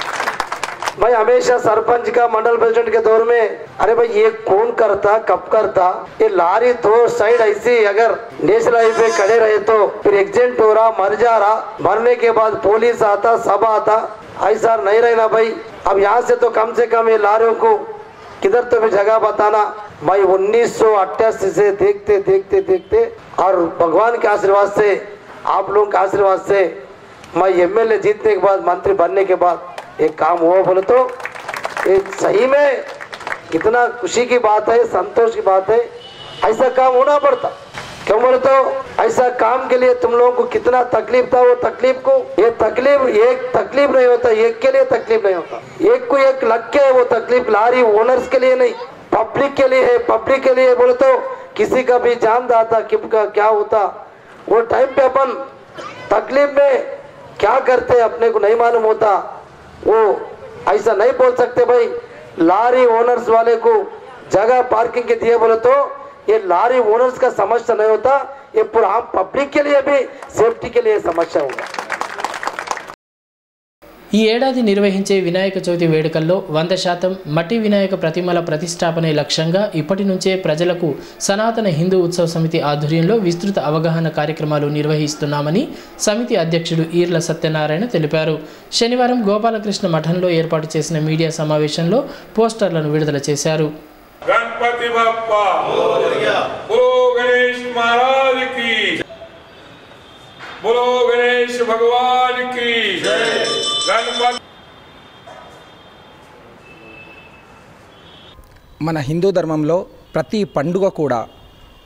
भाई हमेशा सरपंच का मंडल प्रेसिडेंट के दौर में अरे भाई ये कौन करता, कब करता, ये लारी दो साइड ऐसी अगर नेशनल हाईवे खड़े रहे तो फिर एक्सीडेंट हो रहा, मर जा रहा, मरने के बाद पुलिस आता, सब आता, ऐसा नहीं रहना भाई. अब यहाँ से तो कम से कम ये लारियों को किधर तो भी जगह बताना. भाई 1988 से देखते देखते देखते और भगवान के आशीर्वाद से, आप लोगों के आशीर्वाद से मैं एमएलए जीतने के बाद, मंत्री बनने के बाद एक काम हुआ बोले तो एक सही में कितना खुशी की बात है, संतोष की बात है. ऐसा काम होना पड़ता. क्यों बोले तो ऐसा काम के लिए तुम लोगों को कितना तकलीफ था, वो तकलीफ को ये तकलीफ एक तकलीफ नहीं होता, एक के लिए तकलीफ नहीं होता, एक को एक लग के वो तकलीफ लारी ओनर्स के लिए नहीं, पब्लिक के लिए है. पब्लिक के लिए बोले तो किसी का भी जान जाता, किसका क्या होता, वो टाइम पे अपन तकलीफ में क्या करते अपने को नहीं मालूम होता. वो ऐसा नहीं बोल सकते भाई लारी ओनर्स वाले को जगह पार्किंग के दिए बोले तो ये लारी ओनर्स का समस्या नहीं होता, ये पूरा आम पब्लिक के लिए भी सेफ्टी के लिए समस्या होगा. ఈ ఏడాది నిర్వహించే వినాయక చవితి వేడుకల్లో 100% మట్టి వినాయక ప్రతిమల ప్రతిష్టాపనే లక్ష్యంగా ఇప్పటి నుంచే ప్రజలకు సనాతన హిందూ ఉత్సవ సమితి ఆధ్వర్యంలో విస్తృత అవగాహన కార్యక్రమాలు నిర్వహిస్తున్నామని సమితి అధ్యక్షుడు ఈర్ల సత్యనారాయణ తెలిపారు. శనివారం గోపాలకృష్ణ మఠంలో ఏర్పాటు చేసిన మీడియా సమావేశంలో పోస్టర్లను విడుదల చేశారు. గణపతి బప్పా మోరియా, బోలో గణేష్ మహారాజ్ की बोलो गणेश भगवान की जय. మన హిందూ ధర్మంలో ప్రతి పండుగ కూడా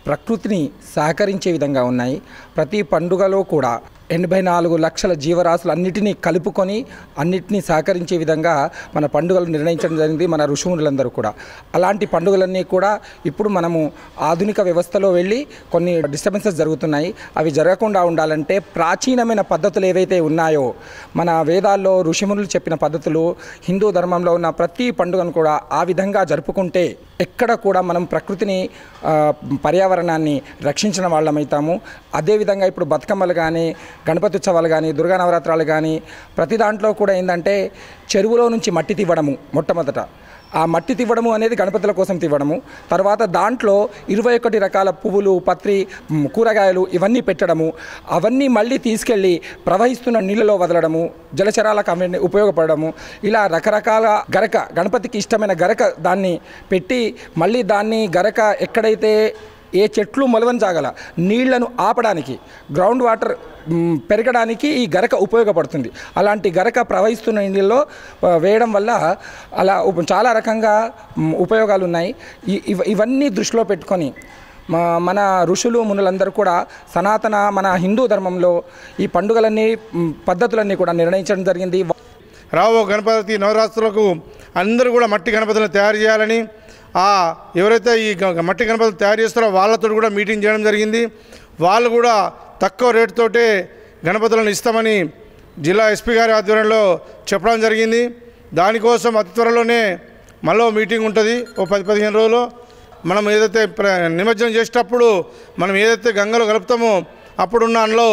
ప్రకృతిని సహకరించే విధంగా ఉన్నాయి. ప్రతి పండుగలో కూడా 84 లక్షల జీవరాశులు అన్నిటినీ కలుపుకొని అన్నిటినీ సహకరించే విధంగా మన పండుగలు నిర్ణయించడం జరిగింది మన ఋషిమునులందరూ కూడా. అలాంటి పండుగలన్నీ కూడా ఇప్పుడు మనము ఆధునిక వ్యవస్థలో వెళ్ళి కొన్ని డిస్టర్బెన్సెస్ జరుగుతున్నాయి. అవి జరగకుండా ఉండాలంటే ప్రాచీనమైన పద్ధతులు ఏవైతే ఉన్నాయో మన వేదాల్లో ఋషిమునులు చెప్పిన పద్ధతులు హిందూ ధర్మంలో ఉన్న ప్రతి పండుగను కూడా ఆ విధంగా జరుపుకుంటే ఎక్కడ కూడా మనం ప్రకృతిని పర్యావరణాన్ని రక్షించిన వాళ్ళమవుతాము. అదేవిధంగా ఇప్పుడు బతుకమ్మలు కానీ గణపతి ఉత్సవాలు కానీ దుర్గా నవరాత్రాలు కానీ ప్రతి దాంట్లో కూడా ఏంటంటే చెరువులో నుంచి మట్టి తీవ్వడము. మొట్టమొదట ఆ మట్టి తీవ్వడము అనేది గణపతుల కోసం తీవ్వడము. తర్వాత దాంట్లో 21 రకాల పువ్వులు, పత్రి, కూరగాయలు ఇవన్నీ పెట్టడము. అవన్నీ మళ్ళీ తీసుకెళ్ళి ప్రవహిస్తున్న నీళ్ళలో వదలడము, జలచరాలకు అవన్నీ ఉపయోగపడము. ఇలా రకరకాల గరక, గణపతికి ఇష్టమైన గరక దాన్ని పెట్టి మళ్ళీ దాన్ని గరక ఎక్కడైతే ఏ చెట్లు మొలవని జాగల నీళ్లను ఆపడానికి, గ్రౌండ్ వాటర్ పెరగడానికి ఈ గరక ఉపయోగపడుతుంది. అలాంటి గరక ప్రవహిస్తున్న నీళ్ళలో వేయడం వల్ల అలా చాలా రకంగా ఉపయోగాలు ఉన్నాయి. ఇవన్నీ దృష్టిలో పెట్టుకొని మన ఋషులు మునులందరూ కూడా సనాతన మన హిందూ ధర్మంలో ఈ పండుగలన్నీ పద్ధతులన్నీ కూడా నిర్ణయించడం జరిగింది. రాబో గణపతి నవరాత్రులకు అందరూ కూడా మట్టి గణపతులను తయారు చేయాలని, ఎవరైతే ఈ మట్టి గణపతులు తయారు చేస్తారో వాళ్ళతో కూడా మీటింగ్ చేయడం జరిగింది. వాళ్ళు కూడా తక్కువ రేటుతోటే గణపతులను ఇస్తామని జిల్లా ఎస్పీ గారి ఆధ్వర్యంలో చెప్పడం జరిగింది. దానికోసం అతి త్వరలోనే మళ్ళీ మీటింగ్ ఉంటుంది. ఓ 10-15 రోజులు మనం ఏదైతే నిమజ్జనం చేసేటప్పుడు మనం ఏదైతే గంగలో కలుపుతామో అప్పుడున్న అందులో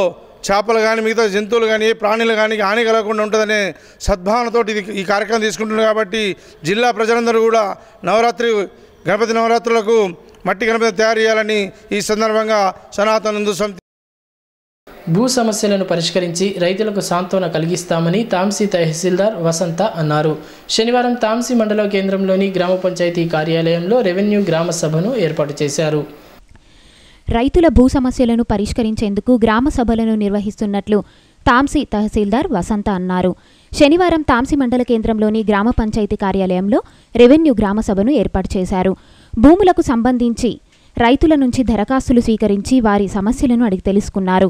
చేపలు కానీ మిగతా జంతువులు కానీ ప్రాణులు కానీ హాని కలగకుండా ఉంటుందనే సద్భావనతో ఈ కార్యక్రమం తీసుకుంటున్నారు. కాబట్టి జిల్లా ప్రజలందరూ కూడా గణపతి నవరాత్రులకు మట్టి గణపతి తయారు చేయాలని ఈ సందర్భంగా సనాతన హిందూ సమితి భూ సమస్యలను పరిష్కరించి రైతులకు సాంత్వన కలిగిస్తామని తాంసీ తహసీల్దార్ వసంత అన్నారు. శనివారం తాంసీ మండల కేంద్రంలోని గ్రామ పంచాయతీ కార్యాలయంలో రెవెన్యూ గ్రామ సభను ఏర్పాటు చేశారు. రైతుల భూ సమస్యలను పరిష్కరించేందుకు గ్రామ సభలను నిర్వహిస్తున్నట్లు తాంసీ తహసీల్దార్ వసంత అన్నారు. శనివారం తాంసీ మండల కేంద్రంలోని గ్రామ పంచాయతీ కార్యాలయంలో రెవెన్యూ గ్రామ సభను ఏర్పాటు చేశారు. భూములకు సంబంధించి రైతుల నుంచి దరఖాస్తులు స్వీకరించి వారి సమస్యలను అడిగి తెలుసుకున్నారు.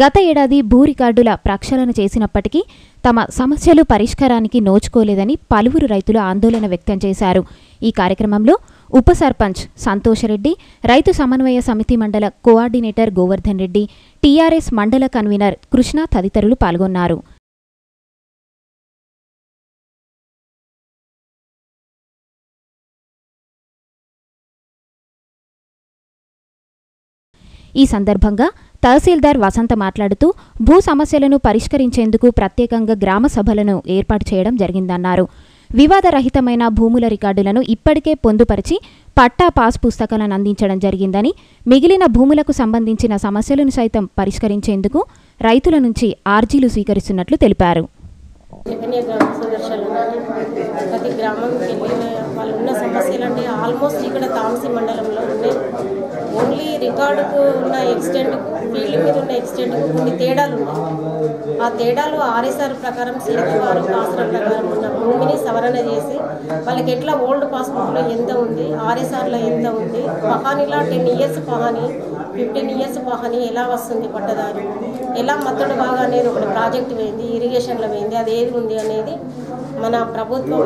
గత ఏడాది భూ రికార్డుల ప్రక్షాళన చేసినప్పటికీ తమ సమస్యలు పరిష్కారానికి నోచుకోలేదని పలువురు రైతులు ఆందోళన వ్యక్తం చేశారు. ఈ కార్యక్రమంలో ఉప సర్పంచ్ సంతోషరెడ్డి, రైతు సమన్వయ సమితి మండల కోఆర్డినేటర్ గోవర్ధన్ రెడ్డి, టీఆర్ఎస్ మండల కన్వీనర్ కృష్ణ తదితరులు పాల్గొన్నారు. ఈ సందర్భంగా తహసీల్దార్ వసంత మాట్లాడుతూ భూ సమస్యలను పరిష్కరించేందుకు ప్రత్యేకంగా గ్రామ సభలను ఏర్పాటు చేయడం జరిగిందన్నారు. వివాదరహితమైన భూముల రికార్డులను ఇప్పటికే పొందుపరిచి పట్టా పాస్ పుస్తకాలను అందించడం జరిగిందని, మిగిలిన భూములకు సంబంధించిన సమస్యలను సైతం పరిష్కరించేందుకు రైతుల నుంచి ఆర్జీలు స్వీకరిస్తున్నట్లు తెలిపారు. రెవెన్యూ గ్రామ సందర్శనలోని ప్రతి గ్రామంకి వెళ్ళి వాళ్ళు ఉన్న సమస్యలు అంటే ఆల్మోస్ట్ ఇక్కడ తాంసీ మండలంలో ఉండే ఓన్లీ రికార్డుకు ఉన్న ఎక్స్టెంట్కు ఫీల్డ్ మీద ఉన్న ఎక్స్టెంట్కు కొన్ని తేడాలు ఉన్నాయి. ఆ తేడాలు ఆర్ఎస్ఆర్ ప్రకారం సిరివారు ఆసరా ప్రకారం ఉన్న భూమిని సవరణ చేసి వాళ్ళకి ఎట్లా ఓల్డ్ పాస్బుక్లో ఎంత ఉంది, ఆర్ఎస్ఆర్లో ఎంత ఉంది, పహానీలా 10 ఇయర్స్ పహానీ, 15 ఇయర్స్ పహానీ ఎలా వస్తుంది పట్టదారు, ఎలా మత్తడు బాగా అనేది ఒకటి ప్రాజెక్ట్ పోయింది, ఇరిగేషన్లో పోయింది, అది ఏది ఉంది అనేది మన ప్రభుత్వం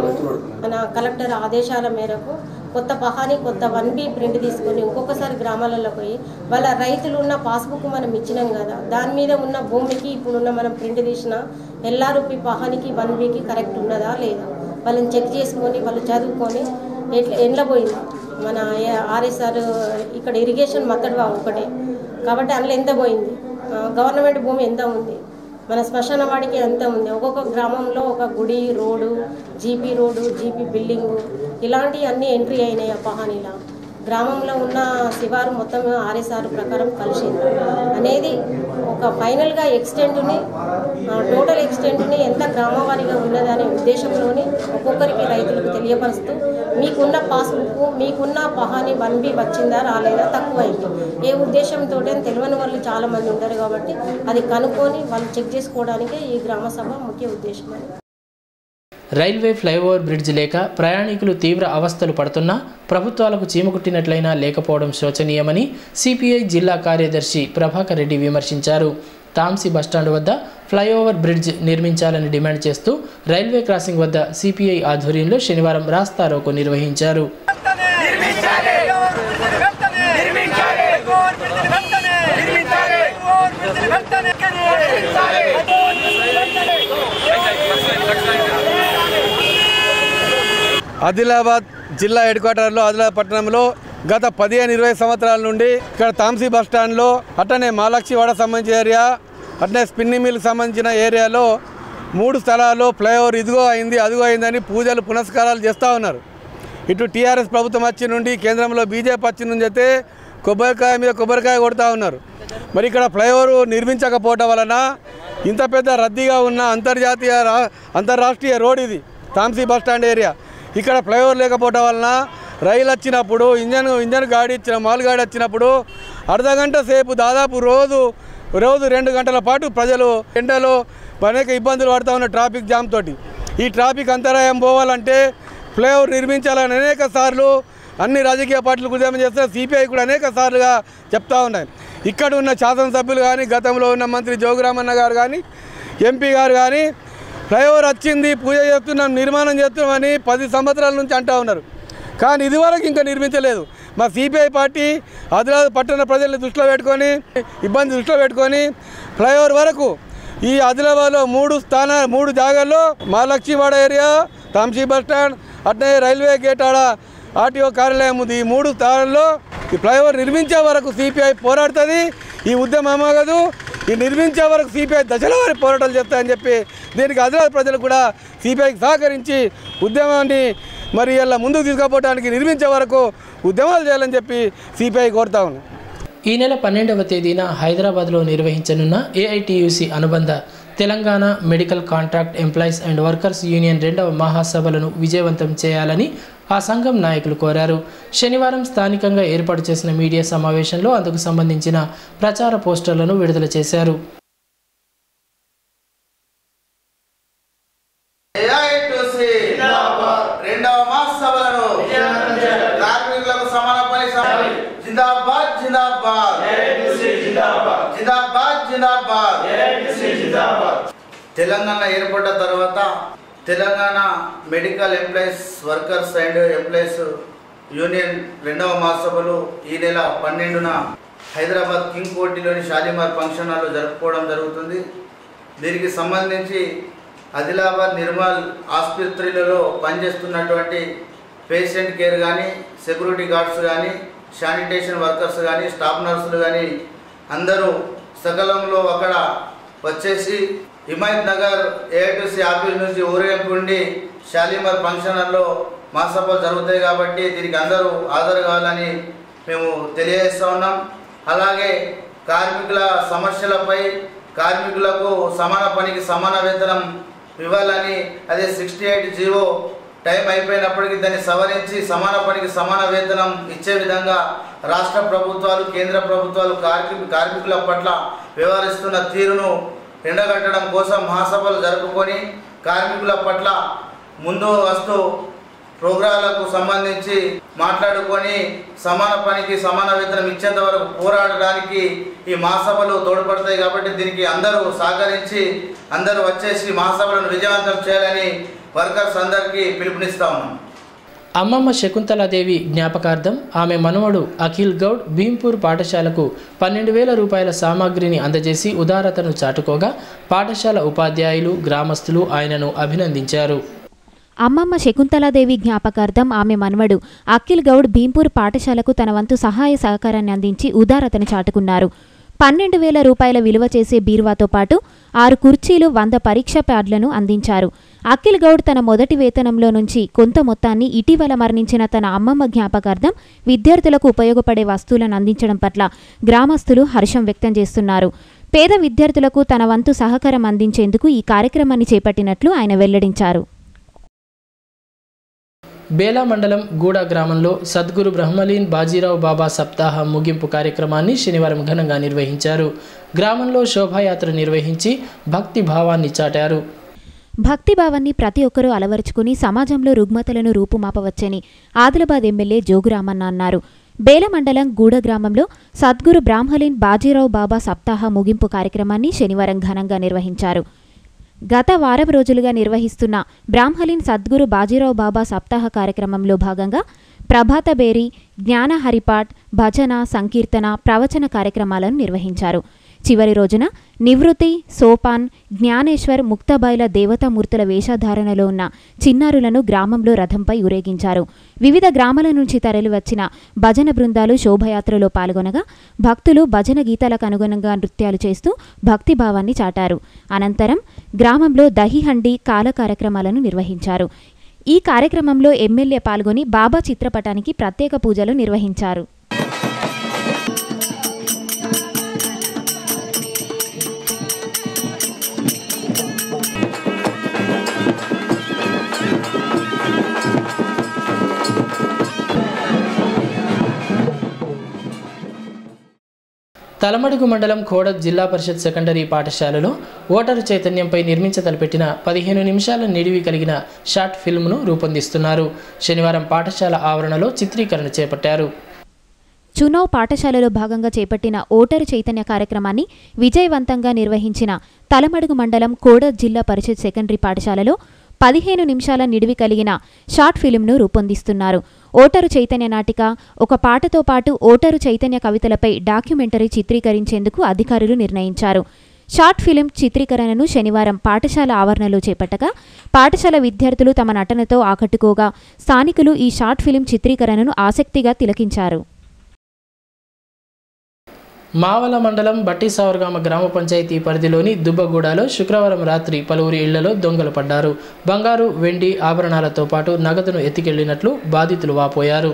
మన కలెక్టర్ ఆదేశాల మేరకు కొత్త పహానీ కొత్త 1B ప్రింట్ తీసుకొని ఇంకొకసారి గ్రామాలలో పోయి వాళ్ళ రైతులు ఉన్న పాస్బుక్ మనం ఇచ్చినాం కదా, దాని మీద ఉన్న భూమికి ఇప్పుడున్న మనం ప్రింట్ తీసిన LRP పహానీకి 1Bకి కరెక్ట్ ఉన్నదా లేదా వాళ్ళని చెక్ చేసుకొని వాళ్ళు చదువుకొని ఎండ్ల పోయింది. మన ఆర్ఎస్ఆర్ ఇక్కడ ఇరిగేషన్ మత్తడువా ఒకటే కాబట్టి అందులో ఎంత పోయింది, గవర్నమెంట్ భూమి ఎంత ఉంది, మన శ్మశాన వాడికి ఎంత ఉంది, ఒక్కొక్క గ్రామంలో ఒక గుడి, road, GP road, GP building ఇలాంటివి అన్నీ ఎంట్రీ అయినాయి. ఆ పహానీలా గ్రామంలో ఉన్న శివారు మొత్తం ఆర్ఎస్ఆర్ ప్రకారం కలిసింది అనేది ఒక ఫైనల్గా ఎక్స్టెంట్ని టోటల్ ఎక్స్టెంట్ని ఎంత గ్రామవారీగా ఉన్నదనే ఉద్దేశంలోని ఒక్కొక్కరికి రైతులకు తెలియపరుస్తూ మీకున్న పాస్బుక్ మీకున్న పహానీ 1B వచ్చిందా రాలేదా తక్కువైంది ఏ ఉద్దేశంతో తెలియని వాళ్ళు చాలామంది ఉంటారు కాబట్టి అది కనుక్కొని వాళ్ళు చెక్ చేసుకోవడానికే ఈ గ్రామ సభ ముఖ్య ఉద్దేశం. రైల్వే ఫ్లైఓవర్ బ్రిడ్జ్ లేక ప్రయాణికులు తీవ్ర అవస్థలు పడుతున్నా ప్రభుత్వాలకు చీమకుట్టినట్లయినా లేకపోవడం శోచనీయమని సిపిఐ జిల్లా కార్యదర్శి ప్రభాకర్ రెడ్డి విమర్శించారు. తాంసీ బస్టాండ్ వద్ద ఫ్లైఓవర్ బ్రిడ్జ్ నిర్మించాలని డిమాండ్ చేస్తూ రైల్వే క్రాసింగ్ వద్ద సిపిఐ ఆధ్వర్యంలో శనివారం రాస్తారోకో నిర్వహించారు. ఆదిలాబాద్ జిల్లా హెడ్ క్వార్టర్లో ఆదిలాబాద్ పట్టణంలో గత 15-20 సంవత్సరాల నుండి ఇక్కడ తాంసీ బస్టాండ్లో అట్టనే మాలక్షివాడ సంబంధించిన ఏరియా అట్నే స్పిన్నింగ్ మిల్కి సంబంధించిన ఏరియాలో 3 స్థలాల్లో ఫ్లైఓవర్ ఇదిగో అయింది అదిగో అయిందని పూజలు పునస్కారాలు చేస్తూ ఉన్నారు. ఇటు టీఆర్ఎస్ ప్రభుత్వం వచ్చి నుండి కేంద్రంలో బీజేపీ వచ్చి నుంచి అయితే కొబ్బరికాయ మీద కొబ్బరికాయ కొడుతూ ఉన్నారు. మరి ఇక్కడ ఫ్లైఓవర్ నిర్మించకపోవడం వలన ఇంత పెద్ద రద్దీగా ఉన్న అంతర్రాష్ట్రీయ రోడ్ ఇది తాంసీ బస్టాండ్ ఏరియా. ఇక్కడ ఫ్లైఓవర్ లేకపోవడం వలన రైలు వచ్చినప్పుడు ఇంజన్ గాడి మాల్ గాడి వచ్చినప్పుడు అర్ధగంట సేపు దాదాపు రోజు 2 గంటల పాటు ప్రజలు ఎండలో అనేక ఇబ్బందులు పడుతూ ఉన్న ట్రాఫిక్ జామ్ తోటి. ఈ ట్రాఫిక్ అంతరాయం పోవాలంటే ఫ్లైఓవర్ నిర్మించాలని అనేక సార్లు అన్ని రాజకీయ పార్టీలు ఉద్యమం చేస్తే సిపిఐ కూడా అనేక సార్లుగా చెప్తా ఉన్నాయి. ఇక్కడ ఉన్న శాసనసభ్యులు కానీ గతంలో ఉన్న మంత్రి జోగురామన్న గారు కానీ ఎంపీ గారు కానీ ఫ్లైఓవర్ వచ్చింది పూజ చేస్తున్నాం నిర్మాణం చేస్తున్నామని 10 సంవత్సరాల నుంచి అంటూ ఉన్నారు. కానీ ఇదివరకు ఇంకా నిర్మించలేదు. మా సిపిఐ పార్టీ ఆదిలాబాద్ పట్టణ ప్రజల్ని దృష్టిలో పెట్టుకొని ఇబ్బంది దృష్టిలో పెట్టుకొని ఫ్లైఓవర్ వరకు ఈ ఆదిలాబాద్లో 3 జాగాల్లో మహాలక్ష్మీవాడ ఏరియా తాంసీ బస్టాండ్ అట్నే రైల్వే గేట్ ఆడ ఆర్టీఓ కార్యాలయం ఉంది. ఈ 3 స్థానాల్లో ఈ ఫ్లైఓవర్ నిర్మించే వరకు సిపిఐ పోరాడుతుంది. ఈ ఉద్యమం ఆగదు. ఈ నిర్మించే వరకు సిపిఐ దశల వారి పోరాటాలు చేస్తాయని చెప్పి దీనికి ఆదిలాబాద్ ప్రజలు కూడా సిపిఐకి సహకరించి ఉద్యమాన్ని మరి ఇలా ముందుకు తీసుకుపోవడానికి నిర్మించే వరకు ఉద్యమాలు చేయాలని చెప్పి సిపిఐ కోరుతా ఉన్నాం. ఈ నెల 12వ తేదీన హైదరాబాద్లో నిర్వహించనున్న ఏఐటియుసి అనుబంధ Telangana medical contract employees and workers union 2వ మహాసభలను విజయవంతం చేయాలని ఆ సంఘం నాయకులు కోరారు. శనివారం స్థానికంగా ఏర్పాటు చేసిన మీడియా సమావేశంలో అందుకు సంబంధించిన ప్రచార పోస్టర్లను విడుదల చేశారు. తెలంగాణ ఏర్పడ్డ తర్వాత Telangana medical employees workers and employees union 2వ మహాసభలు ఈ నెల 12న హైదరాబాద్ కింగ్ కోటిలోని షాలిమార్ ఫంక్షన్ హాల్లో జరుపుకోవడం జరుగుతుంది. దీనికి సంబంధించి ఆదిలాబాద్ నిర్మల్ ఆసుపత్రులలో పనిచేస్తున్నటువంటి పేషెంట్ కేర్ కానీ సెక్యూరిటీ గార్డ్స్ కానీ శానిటేషన్ వర్కర్స్ కానీ స్టాఫ్ నర్సులు కానీ అందరూ సకాలంలో అక్కడ వచ్చేసి హిమాయత్ నగర్ ఏఐటిసి ఆఫీస్ నుంచి ఊరేగింపు ఉండి షాలిమార్ ఫంక్షన్ హాల్లో మహాసభలు జరుగుతాయి కాబట్టి దీనికి అందరూ హాజరు కావాలని మేము తెలియజేస్తూ ఉన్నాం. అలాగే కార్మికుల సమస్యలపై కార్మికులకు సమాన పనికి సమాన వేతనం ఇవ్వాలని అదే 68 జీవో టైం అయిపోయినప్పటికీ దాన్ని సవరించి సమాన పనికి సమాన వేతనం ఇచ్చే విధంగా రాష్ట్ర ప్రభుత్వాలు కేంద్ర ప్రభుత్వాలు కార్మికుల పట్ల వ్యవహరిస్తున్న తీరును ఎండగట్టడం కోసం మహాసభలు జరుపుకొని కార్మికుల పట్ల ముందు వస్తూ ప్రోగ్రాలకు సంబంధించి మాట్లాడుకొని సమాన పనికి సమాన వేతనం ఇచ్చేంత వరకు పోరాడడానికి ఈ మహాసభలు తోడ్పడతాయి. కాబట్టి దీనికి అందరూ సహకరించి అందరూ వచ్చేసి మహాసభలను విజయవంతం చేయాలని వర్కర్స్ అందరికీ పిలుపునిస్తా ఉన్నాం. అమ్మమ్మ శకుంతలాదేవి జ్ఞాపకార్థం ఆమె మనవడు అఖిల్ గౌడ్ భీంపూర్ పాఠశాలకు 12,000 రూపాయల సామాగ్రిని అందజేసి ఉదారతను చాటుకోగా పాఠశాల ఉపాధ్యాయులు గ్రామస్తులు ఆయనను అభినందించారు. అమ్మమ్మ శకుంతలాదేవి జ్ఞాపకార్థం ఆమె మనవడు అఖిల్ గౌడ్ భీంపూర్ పాఠశాలకు తన వంతు సహాయ సహకారాన్ని అందించి ఉదారతను చాటుకున్నారు. 12,000 రూపాయల విలువ చేసే బీరువాతో పాటు 6 కుర్చీలు 100 పరీక్షా ప్యాడ్లను అందించారు. అఖిల్ గౌడ్ తన మొదటి వేతనంలో నుంచి కొంత మొత్తాన్ని ఇటీవల మరణించిన తన అమ్మమ్మ జ్ఞాపకార్థం విద్యార్థులకు ఉపయోగపడే వస్తువులను అందించడం పట్ల గ్రామస్తులు హర్షం వ్యక్తం చేస్తున్నారు. పేద విద్యార్థులకు తన వంతు సహకారం అందించేందుకు ఈ కార్యక్రమాన్ని చేపట్టినట్లు ఆయన వెల్లడించారు. బేలా మండలం గూడ గ్రామంలో సద్గురు బ్రహ్మలీన్ బాజీరావు బాబా సప్తాహ ముగింపు కార్యక్రమాన్ని శనివారం ఘనంగా నిర్వహించారు. గ్రామంలో శోభాయాత్ర నిర్వహించి భక్తి భావాన్ని చాటారు. భక్తిభావాన్ని ప్రతి ఒక్కరూ అలవరుచుకుని సమాజంలో రుగ్మతలను రూపుమాపవచ్చని ఆదిలాబాద్ ఎమ్మెల్యే జోగురామన్న అన్నారు. బేల మండలం గూడ గ్రామంలో సద్గురు బ్రాహ్మలీన్ బాజీరావు బాబా సప్తాహ ముగింపు కార్యక్రమాన్ని శనివారం ఘనంగా నిర్వహించారు. గత వారం రోజులుగా నిర్వహిస్తున్న బ్రాహ్మలీన్ సద్గురు బాజీరావు బాబా సప్తాహ కార్యక్రమంలో భాగంగా ప్రభాత బేరీ, జ్ఞాన హరిపాట్, భజన, సంకీర్తన, ప్రవచన కార్యక్రమాలను నిర్వహించారు. చివరి రోజున నివృత్తి, సోపాన్, జ్ఞానేశ్వర్, ముక్తబాయిల దేవతామూర్తుల వేషధారణలో ఉన్న చిన్నారులను గ్రామంలో రథంపై ఊరేగించారు. వివిధ గ్రామాల నుంచి తరలివచ్చిన భజన బృందాలు శోభయాత్రలో పాల్గొనగా భక్తులు భజన గీతాలకు అనుగుణంగా నృత్యాలు చేస్తూ భక్తిభావాన్ని చాటారు. అనంతరం గ్రామంలో దహిహండి, కాల కార్యక్రమాలను నిర్వహించారు. ఈ కార్యక్రమంలో ఎమ్మెల్యే పాల్గొని బాబా చిత్రపటానికి ప్రత్యేక పూజలు నిర్వహించారు. తలమడుగు మండలం కోడద్ జిల్లా పరిషత్ సెకండరీ పాఠశాలలో ఓటరు చైతన్యంపై నిర్మించతలపెట్టిన 15 నిమిషాల నిడివి కలిగిన షార్ట్ ఫిల్మ్ను రూపొందిస్తున్నారు. శనివారం పాఠశాల ఆవరణలో చిత్రీకరణ చేపట్టారు. చునావ్ పాఠశాలలో భాగంగా చేపట్టిన ఓటరు చైతన్య కార్యక్రమాన్ని విజయవంతంగా నిర్వహించిన తలమడుగు మండలం కోడద్ జిల్లా పరిషత్ సెకండరీ పాఠశాలలో 15 నిమిషాల నిడివి కలిగిన షార్ట్ ఫిల్మ్ను రూపొందిస్తున్నారు. ఓటరు చైతన్య నాటిక, ఒక పాటతో పాటు ఓటరు చైతన్య కవితలపై డాక్యుమెంటరీ చిత్రీకరించేందుకు అధికారులు నిర్ణయించారు. షార్ట్ ఫిలిం చిత్రీకరణను శనివారం పాఠశాల ఆవరణలో చేపట్టగా పాఠశాల విద్యార్థులు తమ నటనతో ఆకట్టుకోగా స్థానికులు ఈ షార్ట్ ఫిలిం చిత్రీకరణను ఆసక్తిగా తిలకించారు. మావల మండలం బట్టిసావర్గామ గ్రామ పంచాయతీ పరిధిలోని దుబ్బగూడలో శుక్రవారం రాత్రి పలువురి ఇళ్లలో దొంగలు పడ్డారు. బంగారు, వెండి ఆభరణాలతో పాటు నగదును ఎత్తికెళ్లినట్లు బాధితులు వాపోయారు.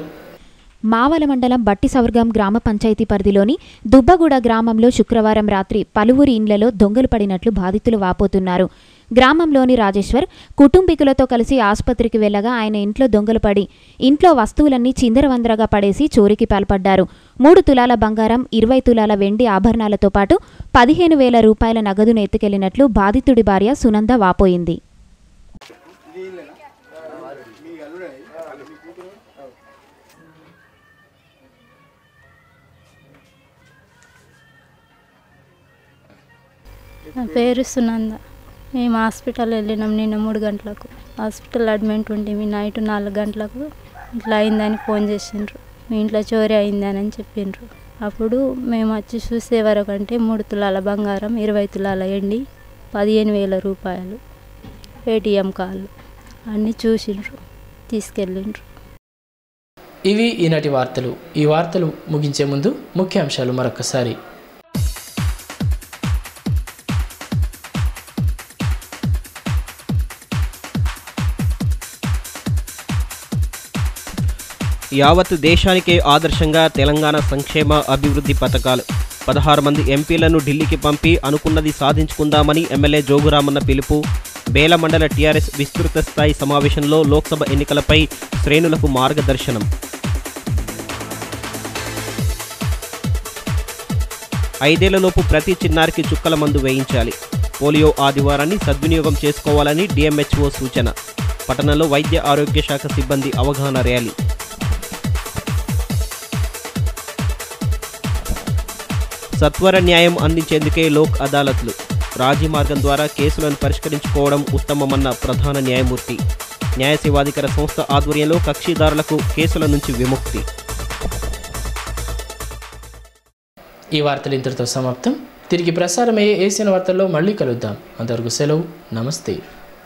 మావల మండలం బట్టిసవర్గం గ్రామ పంచాయతీ పరిధిలోని దుబ్బగూడ గ్రామంలో శుక్రవారం రాత్రి పలువురి ఇండ్లలో దొంగలు పడినట్లు బాధితులు వాపోతున్నారు. గ్రామంలోని రాజేశ్వర్ కుటుంబీకులతో కలిసి ఆసుపత్రికి వెళ్లగా ఆయన ఇంట్లో దొంగలు పడి ఇంట్లో వస్తువులన్నీ చిందరవందరగా పడేసి చోరీకి పాల్పడ్డారు. 3 తులాల బంగారం, 20 తులాల వెండి ఆభరణాలతో పాటు 15,000 రూపాయల నగదును ఎత్తుకెళ్లినట్లు బాధితుడి భార్య సునంద వాపోయింది. నా పేరు సునంద. మేము హాస్పిటల్ వెళ్ళినాం నిన్న 3 గంటలకు. హాస్పిటల్ అడ్మిట్ ఉంటే నైట్ 4 గంటలకు ఇట్లా అయిందని ఫోన్ చేసిండ్రు. మీ ఇంట్లో చోరీ అయిందని చెప్పిండ్రు. అప్పుడు మేము వచ్చి చూసే వరకు అంటే 3 తులాల బంగారం, 20 తులాల ఎండి, 15,000 రూపాయలు, ఏటీఎం కార్డులు అన్నీ చూసిండ్రు, తీసుకెళ్ళిండ్రు. ఇవి ఈనాటి వార్తలు. ఈ వార్తలు ముగించే ముందు ముఖ్యాంశాలు మరొకసారి. యావత్ దేశానికే ఆదర్శంగా తెలంగాణ సంక్షేమ అభివృద్ధి పథకాలు. 16 మంది ఎంపీలను ఢిల్లీకి పంపి అనుకున్నది సాధించుకుందామని ఎమ్మెల్యే జోగురామన్న పిలుపు. బేల మండల టీఆర్ఎస్ విస్తృత స్థాయి సమావేశంలో లోక్సభ ఎన్నికలపై శ్రేణులకు మార్గదర్శనం. ఐదేళ్లలోపు ప్రతి చిన్నారికి చుక్కల మందు వేయించాలి. పోలియో ఆదివారాన్ని సద్వినియోగం చేసుకోవాలని డిఎంహెచ్ఓ సూచన. పట్టణంలో వైద్య ఆరోగ్య శాఖ సిబ్బంది అవగాహన ర్యాలీ. సత్వర న్యాయం అందించేందుకే లోక్ అదాలత్లు. రాజీ మార్గం ద్వారా కేసులను పరిష్కరించుకోవడం ఉత్తమమన్న ప్రధాన న్యాయమూర్తి. న్యాయ సేవాధికార సంస్థ ఆధ్వర్యంలో కక్షిదారులకు కేసుల నుంచి విముక్తి. ఈ వార్తలు ఇంతటితో సమాప్తం. తిరిగి ప్రసారమయ్యే ఏసియన్ వార్తల్లో మళ్ళీ కలుద్దాం. అంతవరకు సెలవు. నమస్తే.